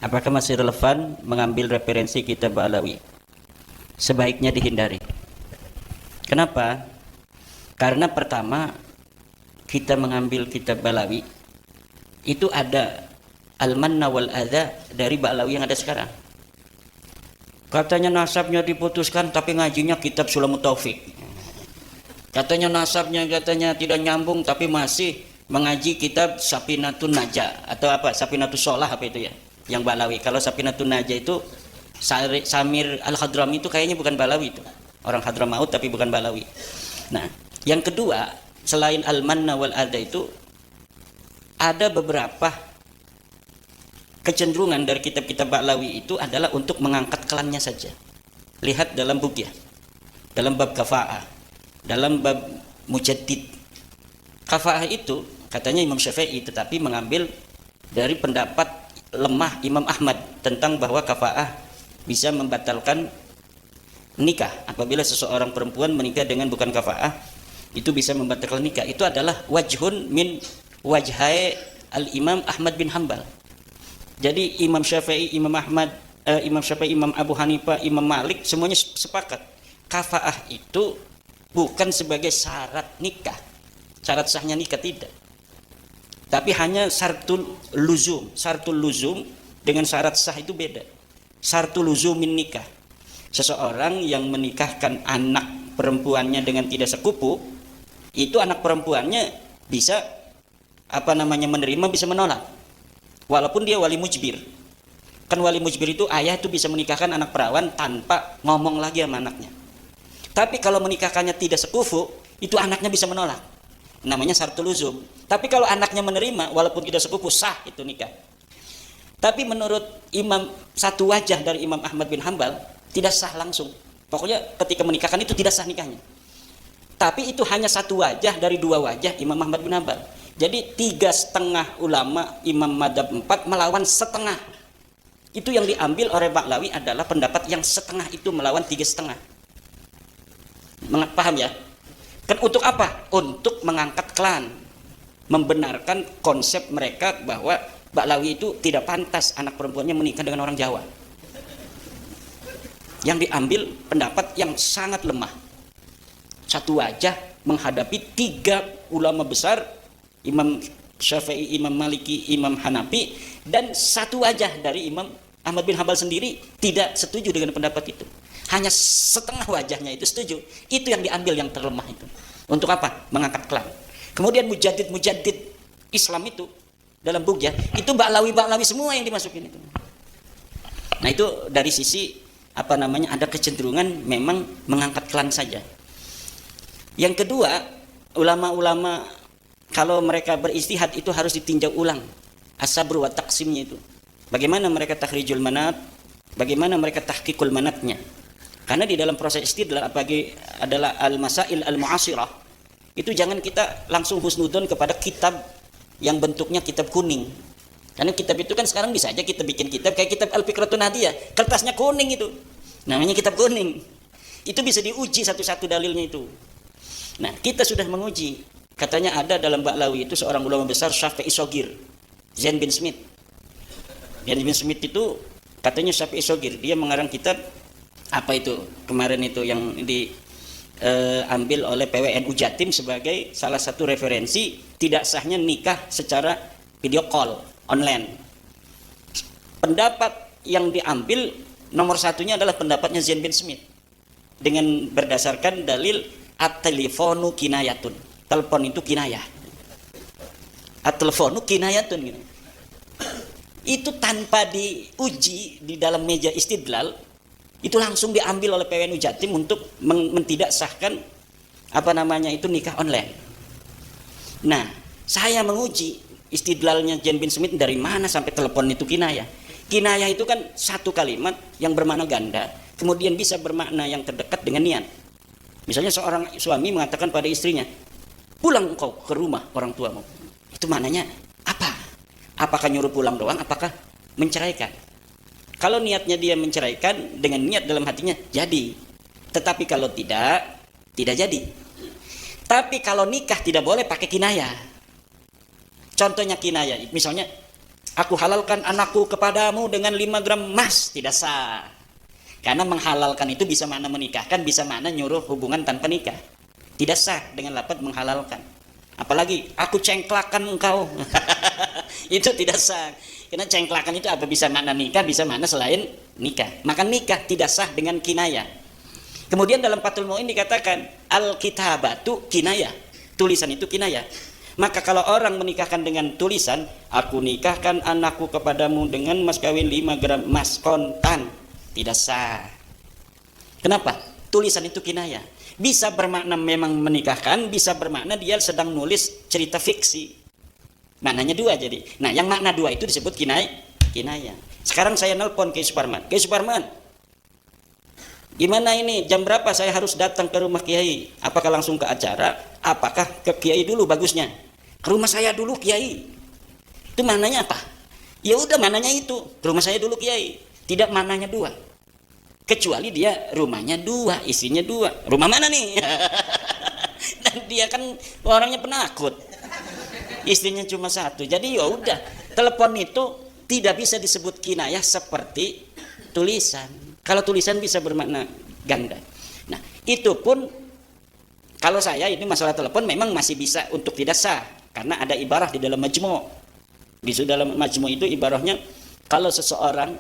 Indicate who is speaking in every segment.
Speaker 1: Apakah masih relevan mengambil referensi kitab Ba'alawi? Sebaiknya dihindari. Kenapa? Karena pertama, kita mengambil kitab Ba'alawi itu ada al-manna wal adha dari Ba'alawi yang ada sekarang. Katanya nasabnya diputuskan tapi ngajinya kitab Sulamut Taufik. Katanya nasabnya tidak nyambung tapi masih mengaji kitab Safinatun Najah atau apa, Safinatun Sholah apa itu ya, yang Ba'alawi. Kalau Safinatun Najah itu Samir Al-Hadrami itu kayaknya bukan Ba'alawi itu. Orang Hadramaut tapi bukan Ba'alawi. Nah, yang kedua, selain Al-Manna wal Adha itu ada beberapa kecenderungan dari kitab-kitab Ba'alawi itu adalah untuk mengangkat kelannya saja. Lihat dalam Bughiyah, dalam bab Kafa'ah, dalam bab Mujaddid. Kafa'ah itu katanya Imam Syafi'i tetapi mengambil dari pendapat lemah Imam Ahmad tentang bahwa kafa'ah bisa membatalkan nikah. Apabila seseorang perempuan menikah dengan bukan kafa'ah, itu bisa membatalkan nikah. Itu adalah wajhun min wajhai al-Imam Ahmad bin Hanbal. Jadi Imam Syafi'i, Imam Ahmad, Imam Syafi'i, Imam Abu Hanifah, Imam Malik semuanya sepakat kafa'ah itu bukan sebagai syarat nikah, syarat sahnya nikah, tidak. Tapi hanya syartul luzum. Syartul luzum dengan syarat sah itu beda. Syartul luzumin nikah, seseorang yang menikahkan anak perempuannya dengan tidak sekupu, itu anak perempuannya bisa menerima, bisa menolak, walaupun dia wali mujbir. Kan wali mujbir itu ayah itu bisa menikahkan anak perawan tanpa ngomong lagi sama anaknya. Tapi kalau menikahkannya tidak sekufu, itu anaknya bisa menolak, namanya syartul luzum. Tapi kalau anaknya menerima walaupun tidak sekufu, sah itu nikah. Tapi menurut satu wajah dari Imam Ahmad bin Hanbal tidak sah langsung. Pokoknya ketika menikahkan itu tidak sah nikahnya. Tapi itu hanya satu wajah dari dua wajah Imam Ahmad bin Hanbal. Jadi 3,5 ulama Imam Madhab 4 melawan setengah. Itu yang diambil oleh Ba'alawi adalah pendapat yang setengah itu melawan 3,5. Paham ya? Kan untuk apa? Untuk mengangkat klan, membenarkan konsep mereka bahwa Ba'alawi itu tidak pantas anak perempuannya menikah dengan orang Jawa. Yang diambil pendapat yang sangat lemah. Satu wajah menghadapi 3 ulama besar, Imam Syafi'i, Imam Maliki, Imam Hanafi, dan satu wajah dari Imam Ahmad bin Hanbal sendiri tidak setuju dengan pendapat itu. Hanya setengah wajahnya itu setuju. Itu yang diambil yang terlemah itu. Untuk apa? Mengangkat klan. Kemudian mujaddid Islam itu dalam Bughiyah itu Ba'alawi semua yang dimasukin itu. Nah, itu dari sisi ada kecenderungan memang mengangkat klan saja. Yang kedua, ulama-ulama kalau mereka beristihad itu harus ditinjau ulang as-sabr wa taqsimnya itu. Bagaimana mereka takhrijul manat, bagaimana mereka tahqiqul manatnya. Karena di dalam proses istidlal adalah al-masail al-mu'asirah, itu jangan kita langsung husnudzon kepada kitab yang bentuknya kitab kuning. Karena kitab itu kan sekarang bisa aja kita bikin kitab kayak kitab Al-Fikratun Hadiyah, kertasnya kuning itu. Namanya kitab kuning. Itu bisa diuji satu-satu dalilnya itu. Nah, kita sudah menguji. Katanya ada dalam Ba'alawi itu seorang ulama besar Syafi'i Shogir, Zain bin Smith. Zain bin Smith itu katanya Syafi'i Shogir, dia mengarang kitab apa itu? Kemarin itu yang diambil oleh PWNU Jatim sebagai salah satu referensi tidak sahnya nikah secara video call online. Pendapat yang diambil nomor satunya adalah pendapatnya Zain bin Smith dengan berdasarkan dalil at-telefonu kinayatun. Telepon itu kinayah. At-telefonu kinayatun gitu. Itu tanpa diuji di dalam meja istidlal, itu langsung diambil oleh PWNU Jatim untuk mentidak sahkan itu nikah online. Nah, saya menguji istidlalnya Zain bin Smith dari mana sampai telepon itu kinayah. Kinayah itu kan satu kalimat yang bermakna ganda, kemudian bisa bermakna yang terdekat dengan niat. Misalnya seorang suami mengatakan pada istrinya, pulang kau ke rumah orang tuamu. Itu maknanya apa? Apakah nyuruh pulang doang? Apakah menceraikan? Kalau niatnya dia menceraikan dengan niat dalam hatinya, jadi. Tetapi kalau tidak jadi. Tapi kalau nikah tidak boleh pakai kinayah. Contohnya kinayah, misalnya aku halalkan anakku kepadamu dengan 5 gram emas, tidak sah. Karena menghalalkan itu bisa makna menikahkan, bisa makna nyuruh hubungan tanpa nikah. Tidak sah dengan lafaz menghalalkan. Apalagi aku cengklakan engkau. Itu tidak sah. Karena cengklakan itu apa, bisa makna nikah, bisa makna selain nikah. Maka nikah tidak sah dengan kinayah. Kemudian dalam Fathul Mu'in dikatakan al-kitabatu kinayah. Tulisan itu kinayah. Maka kalau orang menikahkan dengan tulisan, aku nikahkan anakku kepadamu dengan mas kawin 5 gram emas kontan, tidak sah. Kenapa? Tulisan itu kinayah. Bisa bermakna memang menikahkan, bisa bermakna dia sedang nulis cerita fiksi. Maknanya dua jadi. Nah, yang makna dua itu disebut kinayah. Sekarang saya nelpon ke Suparman. Ke Suparman, gimana ini? Jam berapa saya harus datang ke rumah Kiai? Apakah langsung ke acara? Apakah ke Kiai dulu bagusnya? Ke rumah saya dulu Kiai. Itu maknanya apa? Ya udah, maknanya itu. Ke rumah saya dulu Kiai. Tidak maknanya dua. Kecuali dia rumahnya dua, isinya dua. Rumah mana nih? Dan dia kan orangnya penakut. Istrinya cuma satu. Jadi ya udah, telepon itu tidak bisa disebut kinayah seperti tulisan. Kalau tulisan bisa bermakna ganda. Nah, itu pun kalau saya ini masalah telepon memang masih bisa untuk tidak sah. Karena ada ibarah di dalam majmu'. Di dalam majmu' itu ibarahnya kalau seseorang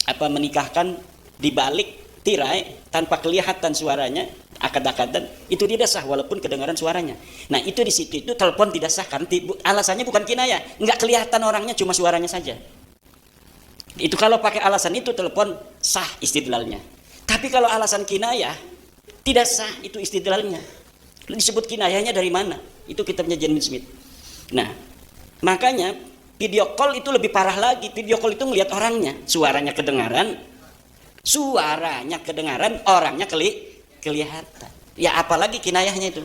Speaker 1: menikahkan di balik tirai tanpa kelihatan suaranya, akad-akadan, itu tidak sah walaupun kedengaran suaranya. Nah, itu di situ itu telepon tidak sah kan, alasannya bukan kinayah, nggak kelihatan orangnya, cuma suaranya saja. Itu kalau pakai alasan itu telepon sah istidlalnya. Tapi kalau alasan kinayah tidak sah itu istidlalnya. Disebut kinayahnya dari mana? Itu kitabnya Jan bin Smith. Nah, makanya video call itu lebih parah lagi. Video call itu ngelihat orangnya, suaranya kedengaran, orangnya kelihatan. Ya apalagi kinayahnya itu.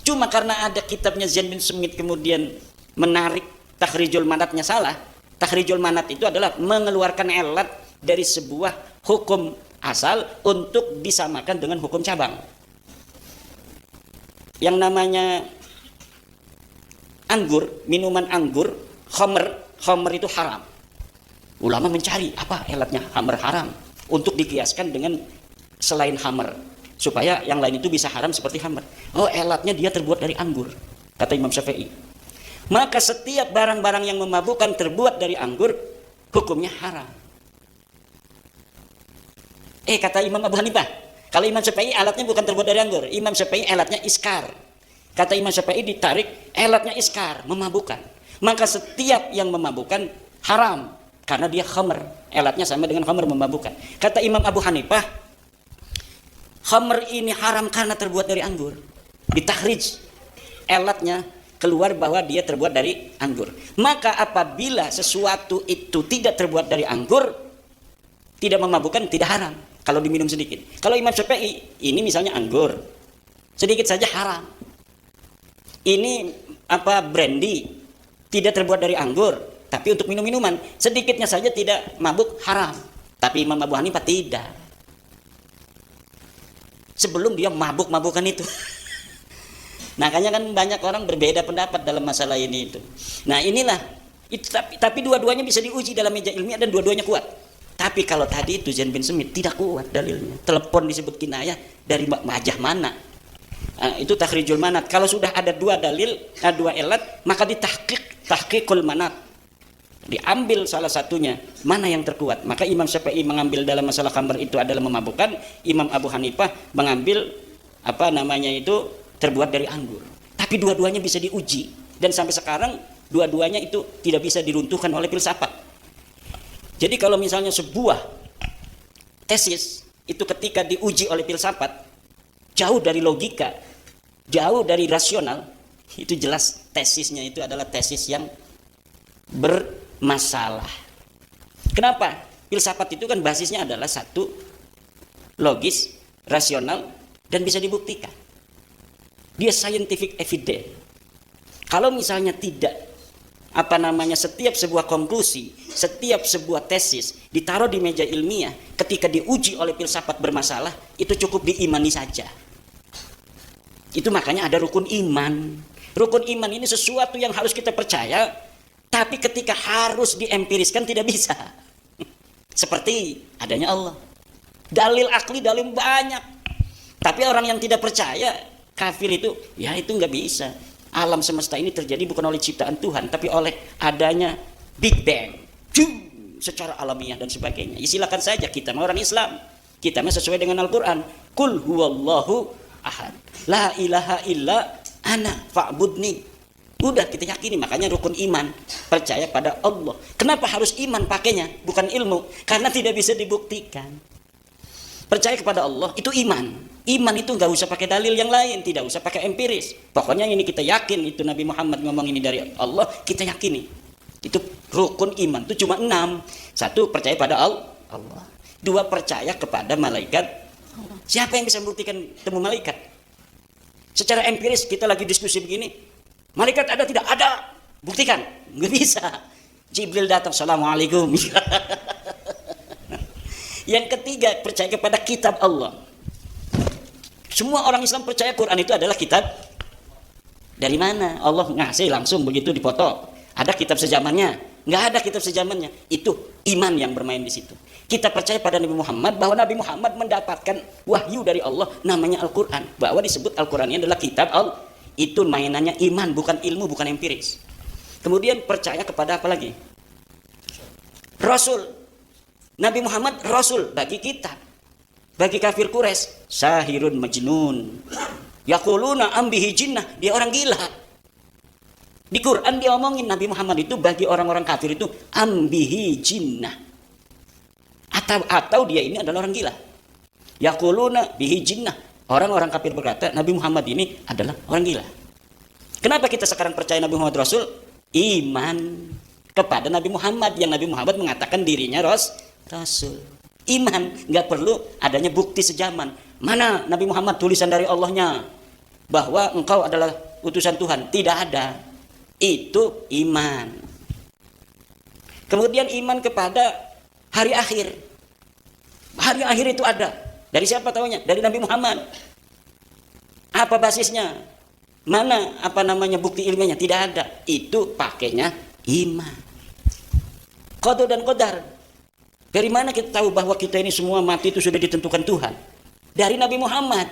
Speaker 1: Cuma karena ada kitabnya Jan bin Smith kemudian menarik takhrijul manatnya salah. Takhrijul manat itu adalah mengeluarkan elat dari sebuah hukum asal untuk disamakan dengan hukum cabang. Yang namanya anggur, minuman anggur, khamr itu haram. Ulama mencari apa elatnya khamr haram untuk dikiaskan dengan selain khamr supaya yang lain itu bisa haram seperti khamr. Oh, elatnya dia terbuat dari anggur, kata Imam Syafi'i. Maka setiap barang-barang yang memabukkan terbuat dari anggur hukumnya haram. Kata Imam Abu Hanifah, kalau Imam Syafi'i alatnya bukan terbuat dari anggur, Imam Syafi'i alatnya iskar. Kata Imam Syafi'i ditarik alatnya iskar, memabukkan. Maka setiap yang memabukkan haram karena dia khamr, alatnya sama dengan khamr, memabukkan. Kata Imam Abu Hanifah, khamr ini haram karena terbuat dari anggur. Ditahrij alatnya keluar bahwa dia terbuat dari anggur. Maka apabila sesuatu itu tidak terbuat dari anggur, tidak memabukkan, tidak haram kalau diminum sedikit. Kalau Imam Syafi'i, ini misalnya anggur, sedikit saja haram. Ini brandy, tidak terbuat dari anggur, tapi untuk minum-minuman, sedikitnya saja tidak mabuk, haram. Tapi Imam Abu Hanifah tidak. Sebelum dia mabuk-mabukan itu. Makanya kan banyak orang berbeda pendapat dalam masalah ini itu. Nah, inilah itu, tapi dua-duanya bisa diuji dalam meja ilmiah dan dua-duanya kuat. Tapi kalau tadi itu Jan bin Smith tidak kuat dalilnya. Telepon disebut kinayah dari wajah mana? Itu takhrijul manat. Kalau sudah ada dua dalil, dua elat, maka tahqiqul manat. Diambil salah satunya, mana yang terkuat. Maka Imam Syafi'i mengambil dalam masalah khamr itu adalah memabukkan, Imam Abu Hanifah mengambil itu terbuat dari anggur. Tapi dua-duanya bisa diuji, dan sampai sekarang dua-duanya itu tidak bisa diruntuhkan oleh filsafat. Jadi kalau misalnya sebuah tesis itu ketika diuji oleh filsafat jauh dari logika, jauh dari rasional, itu jelas tesisnya itu adalah tesis yang bermasalah. Kenapa? Filsafat itu kan basisnya adalah satu, logis, rasional, dan bisa dibuktikan. Dia scientific evidence. Kalau misalnya tidak, setiap sebuah konklusi, setiap sebuah tesis ditaruh di meja ilmiah, ketika diuji oleh filsafat bermasalah, itu cukup diimani saja. Itu makanya ada rukun iman. Rukun iman ini sesuatu yang harus kita percaya, Tapi ketika harus diempiriskan tidak bisa. Seperti adanya Allah. Dalil akli, dalil banyak. Tapi orang yang tidak percaya, kafir itu, ya itu nggak bisa. Alam semesta ini terjadi bukan oleh ciptaan Tuhan, tapi oleh adanya Big Bang. Secara alamiah dan sebagainya. Ya silakan saja, kita mah orang Islam. Kita mah sesuai dengan Al-Quran. Qul huwallahu ahad. La ilaha illa ana fa'budni. Udah kita yakini, makanya rukun iman. Percaya pada Allah. Kenapa harus iman pakainya? Bukan ilmu. Karena tidak bisa dibuktikan. Percaya kepada Allah, itu iman. Iman itu nggak usah pakai dalil yang lain. Tidak usah pakai empiris. Pokoknya ini kita yakin. Itu Nabi Muhammad ngomong ini dari Allah. Kita yakini. Itu rukun iman. Itu cuma 6. 1, percaya pada Allah. 2, percaya kepada malaikat. Siapa yang bisa membuktikan temu malaikat? Secara empiris kita lagi diskusi begini, malaikat ada tidak? Ada. Buktikan. Nggak bisa. Jibril datang, assalamualaikum. Yang ketiga, percaya kepada kitab Allah. Semua orang Islam percaya Quran itu adalah kitab. Dari mana? Allah ngasih langsung begitu dipoto. Ada kitab sejamannya? Nggak ada kitab sejamannya. Itu iman yang bermain di situ. Kita percaya pada Nabi Muhammad, bahwa Nabi Muhammad mendapatkan wahyu dari Allah namanya Al-Quran. Bahwa disebut Al-Quran ini adalah kitab Allah. Itu mainannya iman, bukan ilmu, bukan empiris. Kemudian percaya kepada apa lagi? Rasul. Nabi Muhammad Rasul bagi kita. Bagi kafir Quraisy, sahirun majnun. Yaquluna ambihi jinnah, dia orang gila. Di Quran dia omongin Nabi Muhammad itu bagi orang-orang kafir itu ambihi jinnah. Atau dia ini adalah orang gila. Yaquluna bihi jinnah. Orang-orang kafir berkata Nabi Muhammad ini adalah orang gila. Kenapa kita sekarang percaya Nabi Muhammad Rasul? Iman kepada Nabi Muhammad, yang Nabi Muhammad mengatakan dirinya Rasul. Iman, nggak perlu adanya bukti sejaman. Mana Nabi Muhammad tulisan dari Allahnya bahwa engkau adalah utusan Tuhan? Tidak ada. Itu iman. Kemudian iman kepada hari akhir. Hari akhir itu ada. Dari siapa tahunya? Dari Nabi Muhammad. Apa basisnya? Mana bukti ilmiahnya? Tidak ada. Itu pakainya iman. Qada dan qadar. Dari mana kita tahu bahwa kita ini semua mati itu sudah ditentukan Tuhan? Dari Nabi Muhammad.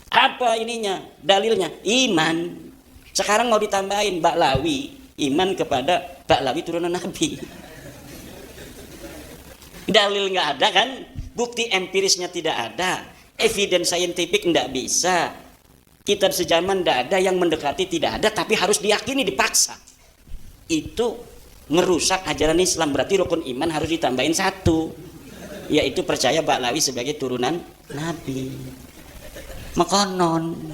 Speaker 1: Apa ininya? Dalilnya iman. Sekarang mau ditambahin Baklawi, iman kepada Baklawi turunan Nabi. Dalil nggak ada kan? Bukti empirisnya tidak ada. Evidence scientific nggak bisa. Kitab sejaman nggak ada, yang mendekati tidak ada, tapi harus diyakini, dipaksa. Itu merusak ajaran Islam. Berarti rukun iman harus ditambahin 1, yaitu percaya Baklawi sebagai turunan Nabi. Makonon.